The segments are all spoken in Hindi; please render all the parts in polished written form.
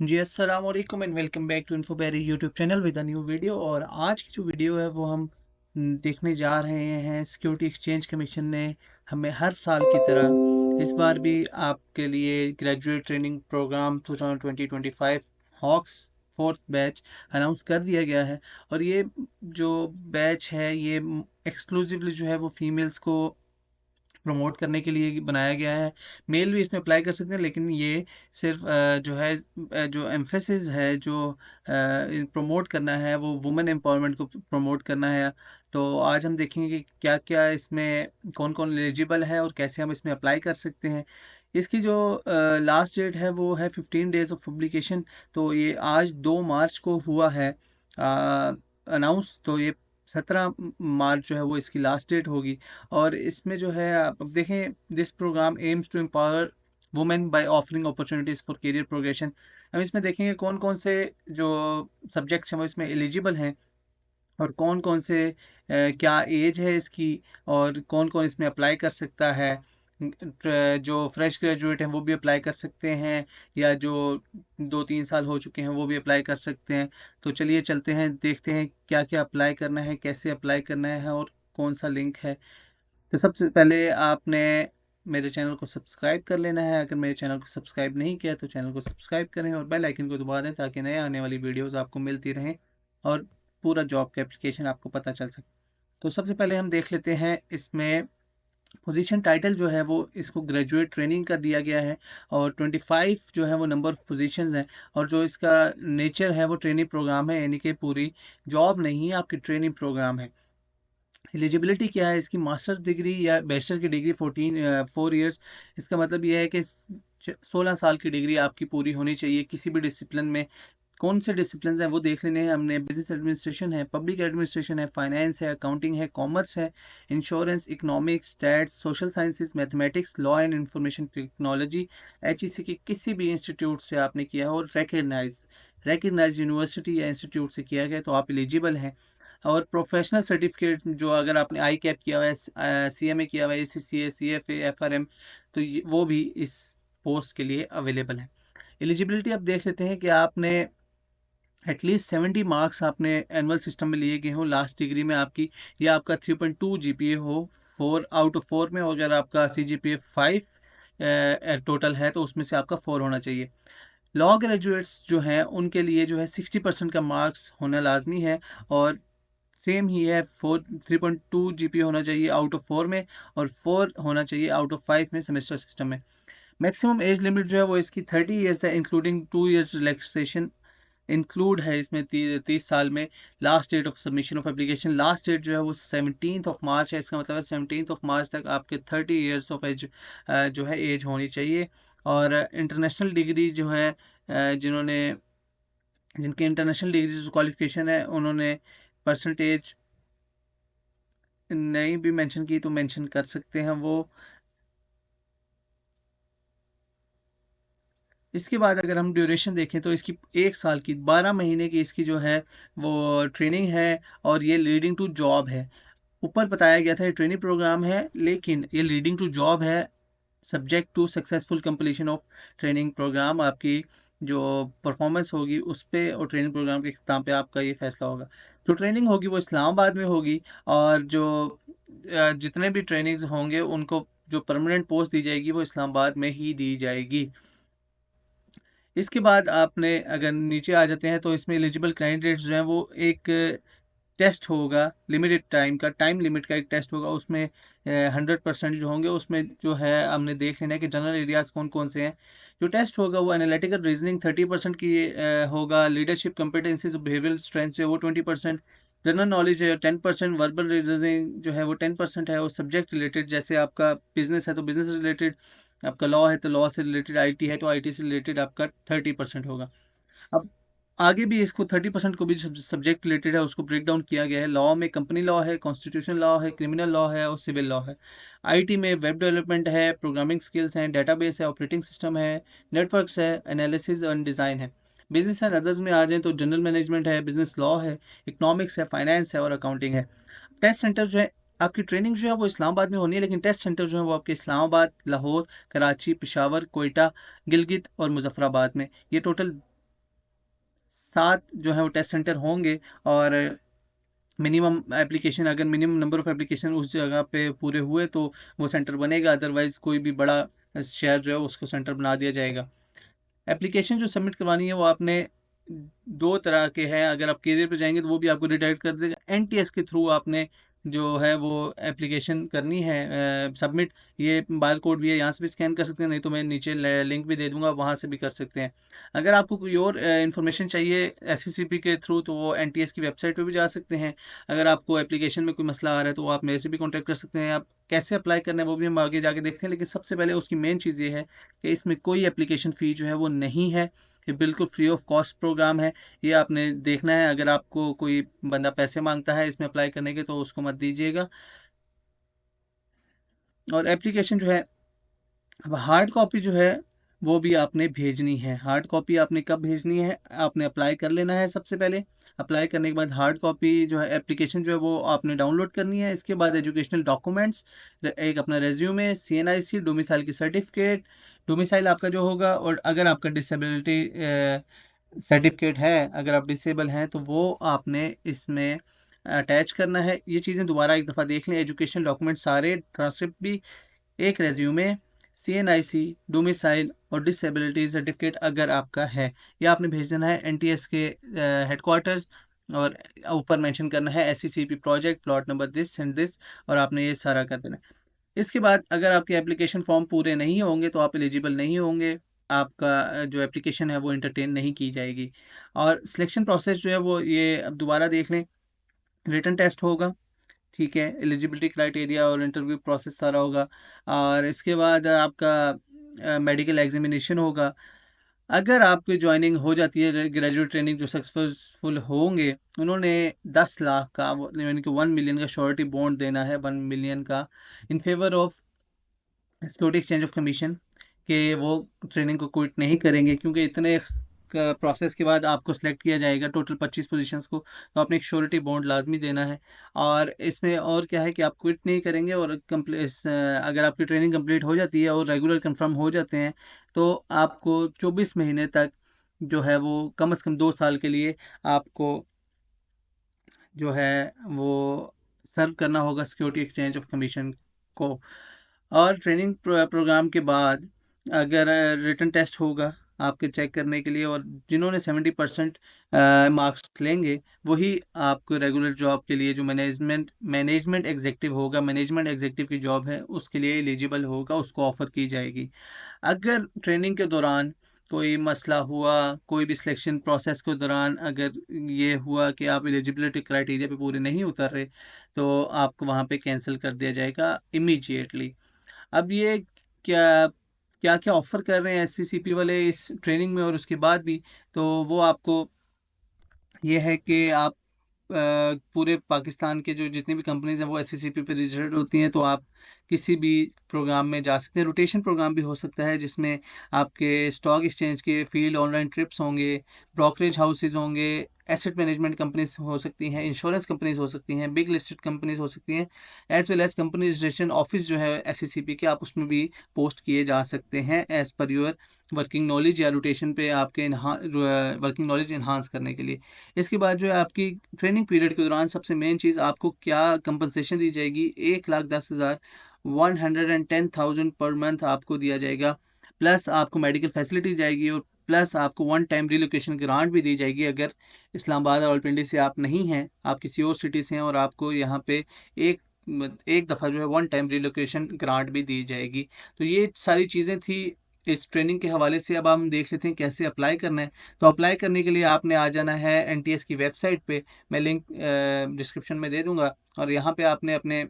जी अस्सलाम वालेकुम and welcome back to Infoberry YouTube channel with a new video. और आज की जो वीडियो है वो हम देखने जा रहे हैं। सिक्योरिटी एक्सचेंज कमीशन ने हमें हर साल की तरह इस बार भी आपके लिए ग्रेजुएट ट्रेनिंग प्रोग्राम 2020-25 हॉक्स फोर्थ बैच अनाउंस कर दिया गया है। और ये जो बैच है ये एक्सक्लूसिवली जो है वो फीमेल्स को प्रमोट करने के लिए बनाया गया है। मेल भी इसमें अप्लाई कर सकते हैं, लेकिन ये सिर्फ जो है जो एम्फेसिस है, जो प्रमोट करना है वो वुमेन एम्पावरमेंट को प्रमोट करना है। तो आज हम देखेंगे कि क्या क्या इसमें कौन कौन एलिजिबल है और कैसे हम इसमें अप्लाई कर सकते हैं। इसकी जो लास्ट डेट है वो है 15 डेज ऑफ पब्लिकेशन। तो ये आज 2 मार्च को हुआ है अनाउंस। तो ये 17 मार्च जो है वो इसकी लास्ट डेट होगी। और इसमें जो है आप अब देखें, this programme aims to empower women by offering opportunities for career progression. हम इसमें देखेंगे कौन कौन से जो सब्जेक्ट्स हैं वो इसमें एलिजिबल हैं, और कौन कौन से क्या एज है इसकी, और कौन कौन इसमें अप्लाई कर सकता है। जो फ्रेश ग्रेजुएट हैं वो भी अप्लाई कर सकते हैं, या जो 2-3 साल हो चुके हैं वो भी अप्लाई कर सकते हैं। तो चलिए चलते हैं, देखते हैं क्या क्या अप्लाई करना है, कैसे अप्लाई करना है और कौन सा लिंक है। तो सबसे पहले आपने मेरे चैनल को सब्सक्राइब कर लेना है। अगर मेरे चैनल को सब्सक्राइब नहीं किया तो चैनल को सब्सक्राइब करें और बेल आइकन को दबा दें, ताकि नए आने वाली वीडियोस आपको मिलती रहें और पूरा जॉब का एप्लीकेशन आपको पता चल सके। तो सबसे पहले हम देख लेते हैं इसमें पोजीशन टाइटल जो है वो इसको ग्रेजुएट ट्रेनिंग का दिया गया है, और 25 जो है वो नंबर ऑफ पोजीशंस हैं। और जो इसका नेचर है वो ट्रेनिंग प्रोग्राम है, यानी कि पूरी जॉब नहीं, आपकी ट्रेनिंग प्रोग्राम है। एलिजिबिलिटी क्या है इसकी? मास्टर्स डिग्री या बैचलर की डिग्री 4 ईयर्स। इसका मतलब यह है कि 16 साल की डिग्री आपकी पूरी होनी चाहिए किसी भी डिसिप्लिन में। कौन से डिसिप्लिन हैं वो देख लेने हैं हमने। बिजनेस एडमिनिस्ट्रेशन है, पब्लिक एडमिनिस्ट्रेशन है, फाइनेंस है, अकाउंटिंग है, कॉमर्स है, insurance, economics, stats, social sciences, mathematics, law and information technology. HEC के किसी भी इंस्टीट्यूट से आपने किया हो और रिकग्नाइज यूनिवर्सिटी या इंस्टीट्यूट से किया गया तो आप एलिजिबल हैं। और प्रोफेशनल सर्टिफिकेट जो अगर आपने आई कैप किया हुआ है, सीएमए किया हुआ है, एसीसीए, सीएफए, एफआरएम, तो वो भी इस पोस्ट के लिए अवेलेबल है। एलिजिबिलिटी आप देख लेते हैं कि आपने एटलीस्ट 70 मार्क्स आपने एनुअल सिस्टम में लिए गए हो लास्ट डिग्री में आपकी, या आपका 3.2 जीपीए हो 4 आउट ऑफ 4 में। और अगर आपका सीजीपीए 5 टोटल है तो उसमें से आपका 4 होना चाहिए। लॉ ग्रेजुएट्स जो हैं उनके लिए जो है 60% का मार्क्स होना लाजमी है, और सेम ही है 3.2 जीपीए होना चाहिए आउट ऑफ 4 में, और 4 होना चाहिए आउट ऑफ 5 में सेमेस्टर सिस्टम में। मैक्सिमम एज लिमिट जो है वो इसकी 30 ईयर्स है, इंक्लूडिंग 2 ईयर्स रिलैक्सेशन इंक्लूड है इसमें। 30 साल में last date of submission of application, last date जो है वो 17 मार्च है। इसका मतलब है 17 मार्च तक आपके 30 ईयर्स ऑफ एज जो है एज होनी चाहिए। और इंटरनेशनल डिग्री जो है जिन्होंने जिनकी इंटरनेशनल डिग्री क्वालिफिकेशन है उन्होंने परसेंटेज नहीं भी मेंशन की तो मेंशन कर सकते हैं वो। इसके बाद अगर हम ड्यूरेशन देखें तो इसकी 1 साल की 12 महीने की इसकी जो है वो ट्रेनिंग है, और ये लीडिंग टू जॉब है। ऊपर बताया गया था ये ट्रेनिंग प्रोग्राम है, लेकिन ये लीडिंग टू जॉब है subject to successful completion of training programme. आपकी जो परफॉर्मेंस होगी उस पे और ट्रेनिंग प्रोग्राम के अख्ताम पे आपका ये फैसला होगा। जो ट्रेनिंग होगी वो इस्लामाबाद में होगी, और जो जितने भी ट्रेनिंग्स होंगे उनको जो परमानेंट पोस्ट दी जाएगी वो इस्लामाबाद में ही दी जाएगी। इसके बाद आपने अगर नीचे आ जाते हैं तो इसमें एलिजिबल कैंडिडेट्स जो हैं वो एक टेस्ट होगा, लिमिटेड टाइम का, टाइम लिमिट का एक टेस्ट होगा। उसमें 100% जो होंगे उसमें जो है हमने देख लेना है कि जनरल एरियाज कौन कौन से हैं। जो टेस्ट होगा वो एनालिटिकल रीजनिंग 30% की होगा, लीडरशिप कम्पिटेंसीज बिहेवियरल स्ट्रेंथ जो है वो 20%, जनरल नॉलेज है 10%, वर्बल रीजनिंग जो है वो 10% है, और सब्जेक्ट रिलेटेड जैसे आपका बिजनेस है तो बिजनेस रिलेटेड, आपका लॉ है तो लॉ से रिलेटेड, आईटी है तो आईटी से रिलेटेड आपका 30% होगा। अब आगे भी इसको 30% को भी जो सब्जेक्ट रिलेटेड है उसको ब्रेक डाउन किया गया है। लॉ में कंपनी लॉ है, कॉन्स्टिट्यूशन लॉ है, क्रिमिनल लॉ है और सिविल लॉ है। आईटी में वेब डेवलपमेंट है, प्रोग्रामिंग स्किल्स हैं, डेटाबेस है, ऑपरेटिंग सिस्टम है, नेटवर्क्स है, एनालिसिस एंड डिज़ाइन है। बिजनेस एंड अदर्स में आ जाएँ तो जनरल मैनेजमेंट है, बिजनेस लॉ है, इकोनॉमिक्स है, फाइनेंस है और अकाउंटिंग है। टेस्ट सेंटर जो है, आपकी ट्रेनिंग जो है वो इस्लामाबाद में होनी है, लेकिन टेस्ट सेंटर जो है वो आपके इस्लामाबाद, लाहौर, कराची, पेशावर, कोयटा, गिलगित और मुजफ्फराबाद में, ये टोटल 7 जो है वो टेस्ट सेंटर होंगे, और मिनिमम एप्लीकेशन, अगर मिनिमम नंबर ऑफ़ एप्लीकेशन उस जगह पे पूरे हुए तो वो सेंटर बनेगा, अदरवाइज़ कोई भी बड़ा शहर जो है उसको सेंटर बना दिया जाएगा। एप्लीकेशन जो सबमिट करवानी है वो आपने 2 तरह के हैं, अगर आप कैरियर पे जाएँगे तो वो भी आपको रिडायरेक्ट कर देगा। एनटीएस के थ्रू आपने जो है वो एप्लीकेशन करनी है सबमिट। ये बारकोड भी है, यहाँ से भी स्कैन कर सकते हैं, नहीं तो मैं नीचे लिंक भी दे दूँगा, वहाँ से भी कर सकते हैं। अगर आपको कोई और इन्फॉर्मेशन चाहिए एसएससीपी के थ्रू तो वो एनटीएस की वेबसाइट पे भी जा सकते हैं। अगर आपको एप्लीकेशन में कोई मसला आ रहा है तो आप मेरे से भी कॉन्टैक्ट कर सकते हैं। आप कैसे अप्लाई करना है वो भी हम आगे जाके देखते हैं, लेकिन सबसे पहले उसकी मेन चीज़ ये है कि इसमें कोई एप्लीकेशन फ़ी जो है वो नहीं है। ये बिल्कुल फ्री ऑफ कॉस्ट प्रोग्राम है। ये आपने देखना है, अगर आपको कोई बंदा पैसे मांगता है इसमें अप्लाई करने के तो उसको मत दीजिएगा। और एप्लीकेशन जो है, अब हार्ड कॉपी जो है वो भी आपने भेजनी है। हार्ड कॉपी आपने कब भेजनी है, आपने अप्लाई कर लेना है सबसे पहले। अप्लाई करने के बाद हार्ड कॉपी जो है एप्लीकेशन जो है वो आपने डाउनलोड करनी है। इसके बाद एजुकेशनल डॉक्यूमेंट्स, एक अपना रेज्यूमे, सीएनआईसी, डोमिसाइल की सर्टिफिकेट, डोमिसाइल आपका जो होगा, और अगर आपका डिसेबिलिटी सर्टिफिकेट है, अगर आप डिसेबल हैं तो वो आपने इसमें अटैच करना है। ये चीज़ें दोबारा एक दफ़ा देख लें, एजुकेशन डॉक्यूमेंट सारे, ट्रांसक्रिप्ट भी, एक रेज्यूमे, सीएनआईसी, डोमिसाइल और डिसेबिलिटी सर्टिफिकेट अगर आपका है, ये आपने भेज देना है एनटीएस के हेडक्वार्टर्स। और ऊपर मेंशन करना है SCCP project plot number this and this, और आपने ये सारा कर देना है। इसके बाद अगर आपके एप्लीकेशन फॉर्म पूरे नहीं होंगे तो आप एलिजिबल नहीं होंगे, आपका जो एप्लीकेशन है वो एंटरटेन नहीं की जाएगी। और सिलेक्शन प्रोसेस जो है वो ये अब दोबारा देख लें, रिटन टेस्ट होगा, ठीक है, एलिजिबिलिटी क्राइटेरिया और इंटरव्यू प्रोसेस सारा होगा, और इसके बाद आपका मेडिकल एग्जामिनेशन होगा। अगर आपकी ज्वाइनिंग हो जाती है, ग्रेजुएट ट्रेनिंग जो सक्सेसफुल होंगे उन्होंने 10 लाख का यानी कि 1 मिलियन का श्योरिटी बॉन्ड देना है, 1 मिलियन का, in favour of security exchange of commission, कि वो ट्रेनिंग को क्विट नहीं करेंगे, क्योंकि इतने प्रोसेस के बाद आपको सिलेक्ट किया जाएगा टोटल 25 पोजीशंस को, तो आपने एक श्योरिटी बॉन्ड लाजमी देना है। और इसमें और क्या है कि आप क्विट नहीं करेंगे, और अगर आपकी ट्रेनिंग कंप्लीट हो जाती है और रेगुलर कंफर्म हो जाते हैं तो आपको 24 महीने तक जो है वो कम से कम 2 साल के लिए आपको जो है वो सर्व करना होगा सिक्योरिटी एक्सचेंज ऑफ कमीशन को। और ट्रेनिंग प्रोग्राम के बाद अगर रिटन टेस्ट होगा आपके चेक करने के लिए, और जिन्होंने 70% मार्क्स लेंगे वही आपको रेगुलर जॉब के लिए, जो मैनेजमेंट एग्जेक्टिव होगा, मैनेजमेंट एग्जेक्टिव की जॉब है उसके लिए एलिजिबल होगा, उसको ऑफ़र की जाएगी। अगर ट्रेनिंग के दौरान कोई मसला हुआ, कोई भी सिलेक्शन प्रोसेस के दौरान अगर ये हुआ कि आप एलिजिबिलिटी क्राइटेरिया पे पूरे नहीं उतर रहे, तो आपको वहाँ पे कैंसिल कर दिया जाएगा इमीडिएटली। अब ये क्या क्या क्या ऑफ़र कर रहे हैं एससीसीपी वाले इस ट्रेनिंग में और उसके बाद भी, तो वो आपको ये है कि आप पूरे पाकिस्तान के जो जितनी भी कंपनीज हैं वो एससीसीपी पे रजिस्टर्ड होती हैं, तो आप किसी भी प्रोग्राम में जा सकते हैं। रोटेशन प्रोग्राम भी हो सकता है जिसमें आपके स्टॉक एक्सचेंज के फील्ड ऑनलाइन ट्रिप्स होंगे, ब्रोकरेज हाउसेज होंगे, एसेट मैनेजमेंट कंपनीज हो सकती हैं, इंश्योरेंस कंपनीज हो सकती हैं, बिग लिस्टेड कंपनीज हो सकती हैं, as well as company registration office जो है एससीसीपी के, आप उसमें भी पोस्ट किए जा सकते हैं as per your working knowledge, या रोटेशन पे आपके वर्किंग नॉलेज इन्हांस करने के लिए। इसके बाद जो है आपकी ट्रेनिंग पीरियड के दौरान सबसे मेन चीज़, आपको क्या कंपनसेशन दी जाएगी, 1,10,000, 110,000 पर मंथ आपको दिया जाएगा, प्लस आपको मेडिकल फैसिलिटी जाएगी, और प्लस आपको वन टाइम रिलोकेशन ग्रांट भी दी जाएगी। अगर इस्लामाबाद और रावलपिंडी से आप नहीं हैं, आप किसी और सिटी से हैं, और आपको यहाँ पे एक एक दफ़ा जो है वन टाइम रिलोकेशन ग्रांट भी दी जाएगी। तो ये सारी चीज़ें थी इस ट्रेनिंग के हवाले से। अब हम देख लेते हैं कैसे अप्लाई करना है। तो अप्लाई करने के लिए आपने आ जाना है एनटीएस की वेबसाइट पे, मैं लिंक डिस्क्रिप्शन में दे दूंगा, और यहाँ पे आपने अपने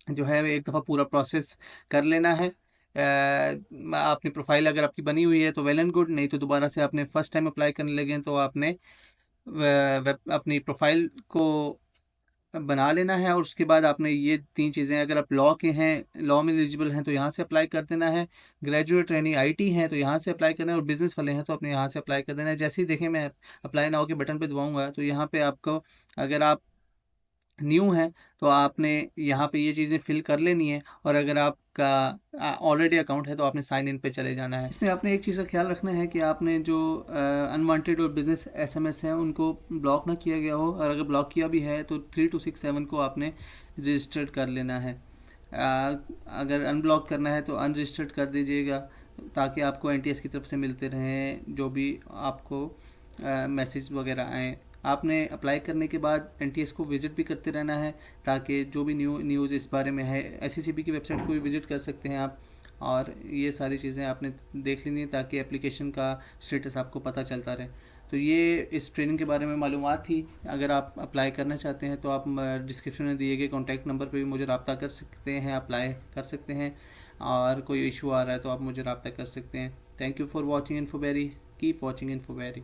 जो है एक दफ़ा पूरा प्रोसेस कर लेना है। अपनी प्रोफाइल अगर आपकी बनी हुई है तो वेल एंड गुड, नहीं तो दोबारा से आपने फ़र्स्ट टाइम अप्लाई करने लगे हैं तो आपने अपनी प्रोफाइल को बना लेना है। और उसके बाद आपने ये 3 चीज़ें, अगर आप लॉ के हैं, लॉ में एलिजिबल हैं तो यहाँ से अप्लाई कर देना है, ग्रेजुएट ट्रेनिंग आईटी हैं तो यहाँ से अप्लाई करना है, और बिज़नेस वाले हैं तो अपने यहाँ से अप्लाई कर देना है। जैसे ही देखें मैं अप्लाई नाउ के बटन पे दबाऊंगा तो यहाँ पे आपको, अगर आप न्यू है तो आपने यहाँ पे ये चीज़ें फिल कर लेनी है, और अगर आपका ऑलरेडी अकाउंट है तो आपने साइन इन पे चले जाना है। इसमें आपने एक चीज़ का ख्याल रखना है कि आपने जो अनवांटेड और बिजनेस एसएमएस है उनको ब्लॉक ना किया गया हो, और अगर ब्लॉक किया भी है तो 3267 को आपने रजिस्टर्ड कर लेना है। अगर अनब्लॉक करना है तो अनरजिस्टर्ड कर दीजिएगा, ताकि आपको एनटीएस की तरफ से मिलते रहें जो भी आपको मैसेज वगैरह आएँ। आपने अप्लाई करने के बाद एनटीएस को विज़िट भी करते रहना है, ताकि जो भी न्यूज़ इस बारे में है, एसईसीबी की वेबसाइट को भी विज़िट कर सकते हैं आप, और ये सारी चीज़ें आपने देख लेनी है ताकि एप्लीकेशन का स्टेटस आपको पता चलता रहे। तो ये इस ट्रेनिंग के बारे में मालूमात थी। अगर आप अप्लाई करना चाहते हैं तो आप डिस्क्रिप्शन में दिए गए कॉन्टैक्ट नंबर पर भी मुझे रब्ता कर सकते हैं, अप्लाई कर सकते हैं, और कोई इशू आ रहा है तो आप मुझे रब्ता कर सकते हैं। Thank you for watching Infoberry, keep watching इन्फोबेरी।